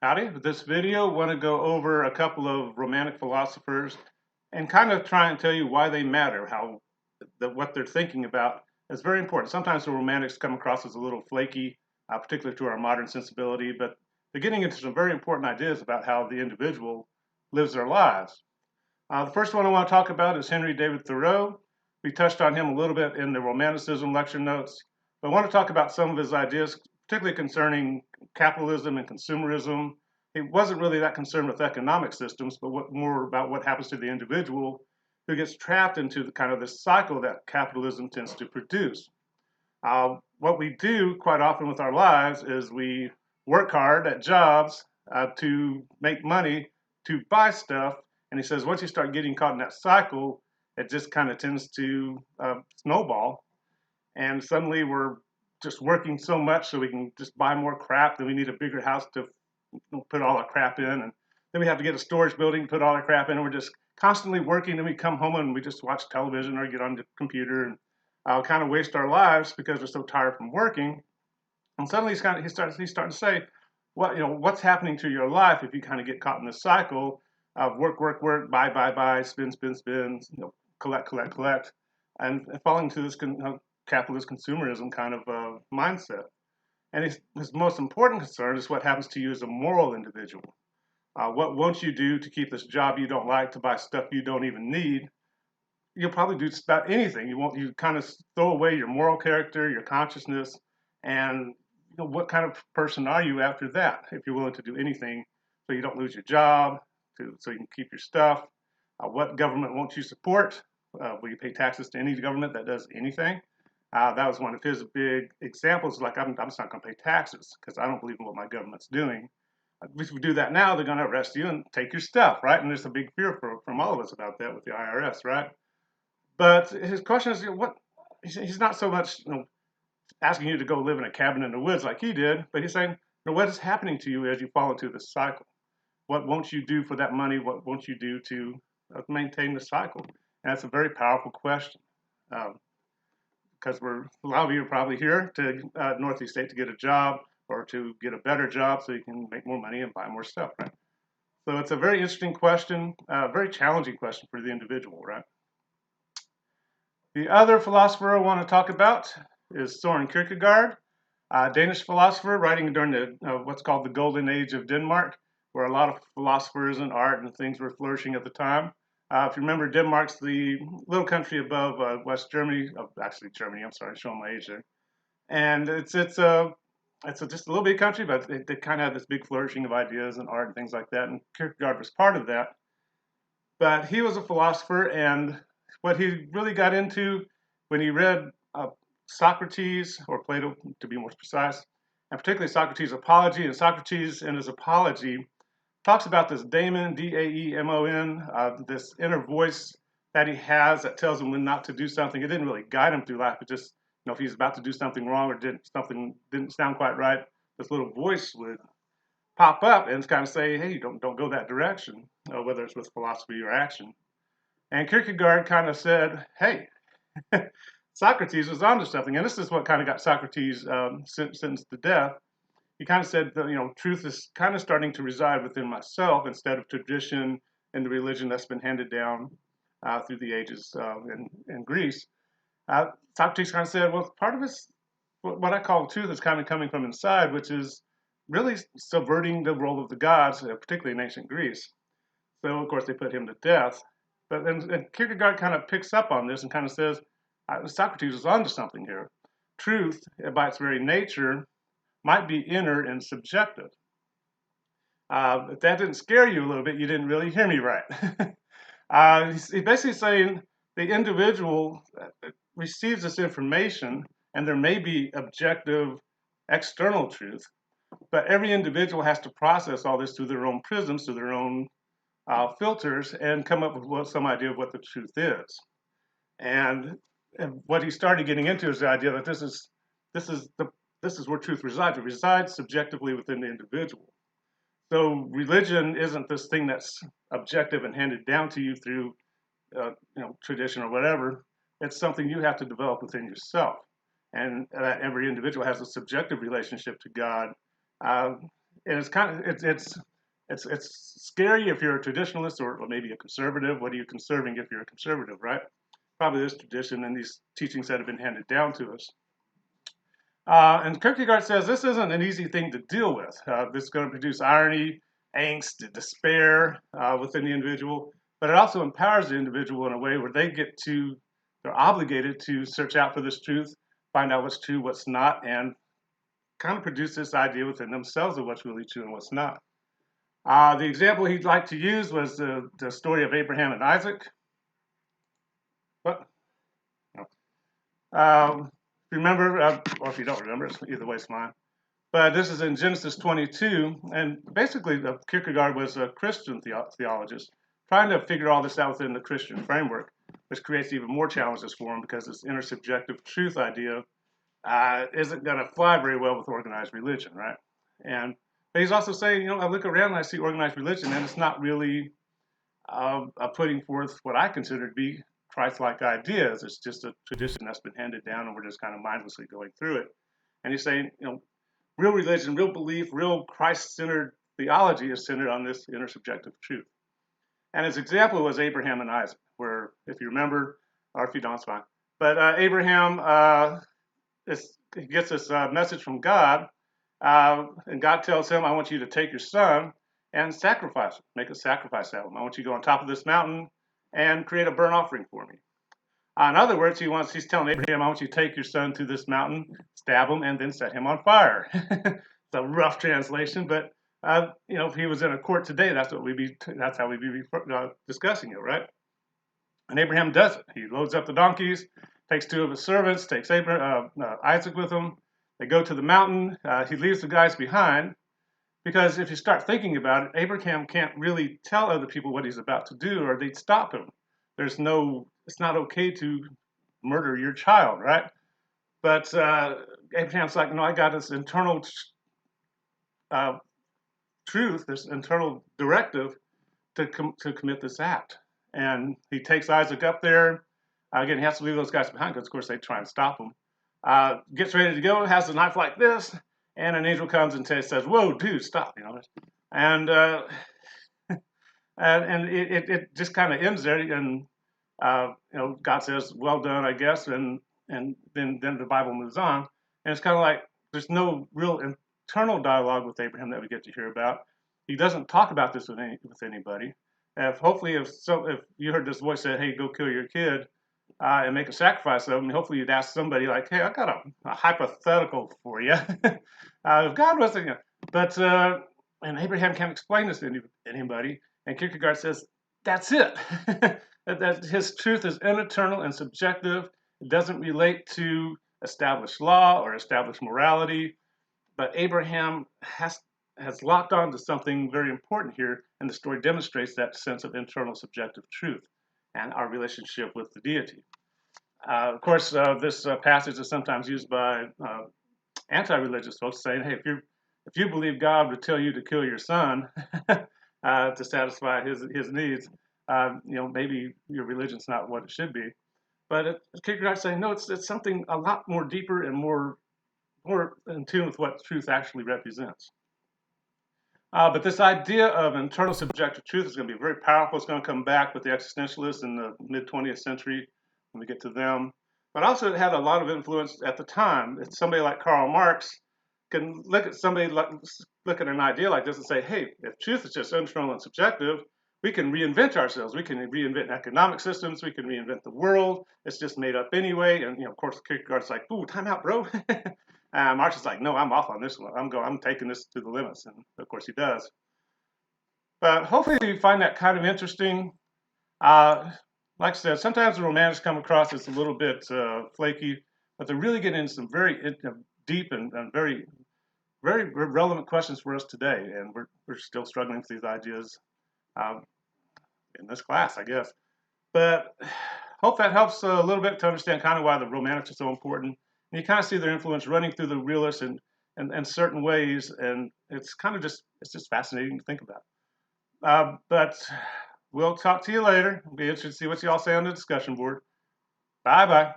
Howdy. With this video, I want to go over a couple of Romantic philosophers and kind of try and tell you why they matter, what they're thinking about is very important. Sometimes the Romantics come across as a little flaky, particularly to our modern sensibility, but they're getting into some very important ideas about how the individual lives their lives. The first one I want to talk about is Henry David Thoreau. We touched on him a little bit in the Romanticism lecture notes, but I want to talk about some of his ideas, particularly concerning capitalism and consumerism. He wasn't really that concerned with economic systems, but more about what happens to the individual who gets trapped into the kind of this cycle that capitalism tends to produce. What we do quite often with our lives is we work hard at jobs to make money to buy stuff. And he says once you start getting caught in that cycle, it just kind of tends to snowball. And suddenly we're just working so much so we can just buy more crap. Then we need a bigger house to put all our crap in. And then we have to get a storage building, put all our crap in. And we're just constantly working. And we come home and we just watch television or get on the computer and kind of waste our lives because we're so tired from working. And suddenly he's starting to say, what's happening to your life if you kind of get caught in this cycle of work, work, work, buy, spin, spin, spin, collect, collect, collect, and falling into this capitalist consumerism kind of mindset. And his most important concern is what happens to you as a moral individual. What won't you do to keep this job you don't like, to buy stuff you don't even need? You'll probably do just about anything. You kind of throw away your moral character, your consciousness, and what kind of person are you after that? If you're willing to do anything so you don't lose your job, so you can keep your stuff. What government won't you support? Will you pay taxes to any government that does anything? That was one of his big examples. Like, I'm just not going to pay taxes because I don't believe in what my government's doing. If we do that now, they're going to arrest you and take your stuff, right? And there's a big fear from all of us about that with the IRS, right? But his question is, what? He's not so much asking you to go live in a cabin in the woods like he did, but he's saying, what is happening to you as you fall into this cycle? What won't you do for that money? What won't you do to maintain the cycle? And that's a very powerful question. Because a lot of you are probably here to Northeast State to get a job or to get a better job so you can make more money and buy more stuff, right? So it's a very interesting question, very challenging question for the individual, right? The other philosopher I want to talk about is Soren Kierkegaard, a Danish philosopher writing during what's called the Golden Age of Denmark, where a lot of philosophers and art and things were flourishing at the time. If you remember, Denmark's the little country above West Germany, actually Germany, I'm sorry, showing my age there. And it's just a little big country, but they kind of had this big flourishing of ideas and art and things like that. And Kierkegaard was part of that. But he was a philosopher, and what he really got into when he read Socrates, or Plato to be more precise, and particularly Socrates' Apology, and Socrates in his Apology talks about this daemon, Daemon, this inner voice that he has that tells him when not to do something. It didn't really guide him through life, but just if he's about to do something wrong or something didn't sound quite right, this little voice would pop up and kind of say, hey, don't go that direction, whether it's with philosophy or action. And Kierkegaard kind of said, hey, Socrates was onto something. And this is what kind of got Socrates sentenced to death. He kind of said that, truth is kind of starting to reside within myself instead of tradition and the religion that's been handed down through the ages in Greece. Socrates kind of said, well, part of it's what I call truth is kind of coming from inside, which is really subverting the role of the gods, particularly in ancient Greece. So, of course, they put him to death. But then Kierkegaard kind of picks up on this and kind of says, Socrates is onto something here. Truth, by its very nature, might be inner and subjective. If that didn't scare you a little bit, you didn't really hear me right. He's basically saying the individual receives this information, and there may be objective external truth, but every individual has to process all this through their own prisms, through their own filters, and come up with some idea of what the truth is. And what he started getting into is the idea that this is where truth resides. It resides subjectively within the individual. So religion isn't this thing that's objective and handed down to you through tradition or whatever. It's something you have to develop within yourself. And every individual has a subjective relationship to God and it's kind of it's scary if you're a traditionalist or maybe a conservative. What are you conserving if you're a conservative, right? Probably this tradition and these teachings that have been handed down to us. And Kierkegaard says this isn't an easy thing to deal with. This is going to produce irony, angst, despair within the individual, but it also empowers the individual in a way where they're obligated to search out for this truth, find out what's true, what's not, and kind of produce this idea within themselves of what's really true and what's not. The example he'd like to use was the story of Abraham and Isaac. What? No. Remember, or if you don't remember, either way it's fine. But this is in Genesis 22, and basically Kierkegaard was a Christian theologist, trying to figure all this out within the Christian framework, which creates even more challenges for him because this intersubjective truth idea isn't going to fly very well with organized religion, right? But he's also saying, I look around and I see organized religion, and it's not really putting forth what I consider to be Christ-like ideas. It's just a tradition that's been handed down, and we're just kind of mindlessly going through it. And he's saying, real religion, real belief, real Christ-centered theology is centered on this intersubjective truth. And his example was Abraham and Isaac, where, if you remember, or if you don't, it's fine. But Abraham he gets this message from God, and God tells him, I want you to take your son and sacrifice him, make a sacrifice out of him. I want you to go on top of this mountain and create a burnt offering for me. In other words, he's telling Abraham, I want you to take your son to this mountain, stab him, and then set him on fire. It's a rough translation, but if he was in a court today, that's how we'd be discussing it, right? And Abraham does it. He loads up the donkeys, takes two of his servants, takes Isaac with him. They go to the mountain. He leaves the guys behind because if you start thinking about it, Abraham can't really tell other people what he's about to do, or they'd stop him. It's not okay to murder your child, right? But Abraham's like, no, I got this internal truth, this internal directive to commit this act. And he takes Isaac up there. Again, he has to leave those guys behind because, of course, they try and stop him. Gets ready to go, has the knife like this, and an angel comes and says, "Whoa, dude, stop!" And it just kind of ends there. And God says, "Well done," I guess, and then the Bible moves on. And it's kind of like there's no real internal dialogue with Abraham that we get to hear about. He doesn't talk about this with anybody. If you heard this voice say, "Hey, go kill your kid," and make a sacrifice of him, hopefully you'd ask somebody like, "Hey, I got a hypothetical for you." If God wasn't, and Abraham can't explain this to anybody, and Kierkegaard says that's it. that his truth is internal and subjective. It doesn't relate to established law or established morality, but Abraham has locked on to something very important here, and the story demonstrates that sense of internal subjective truth and our relationship with the deity. Of course, this passage is sometimes used by anti-religious folks, saying, "Hey, if you believe God would tell you to kill your son to satisfy his needs, maybe your religion's not what it should be." But Kierkegaard's saying, no, it's something a lot more deeper and more in tune with what truth actually represents. But this idea of internal subjective truth is going to be very powerful. It's going to come back with the existentialists in the mid-20th century when we get to them. But also it had a lot of influence at the time. It's somebody like Karl Marx can look at an idea like this and say, hey, if truth is just internal and subjective, we can reinvent ourselves. We can reinvent economic systems. We can reinvent the world. It's just made up anyway. And of course, Kierkegaard's like, "Ooh, time out, bro." Marx is like, "No, I'm off on this one. I'm taking this to the limits," and of course he does. But hopefully you find that kind of interesting. Like I said, sometimes the romantics come across as a little bit flaky, but they're really getting into some very deep and very, very relevant questions for us today, and we're still struggling with these ideas in this class, I guess. But hope that helps a little bit to understand kind of why the romantics are so important. And you kind of see their influence running through the realists in certain ways, and it's just fascinating to think about. But we'll talk to you later. I'll be interested to see what you all say on the discussion board. Bye-bye.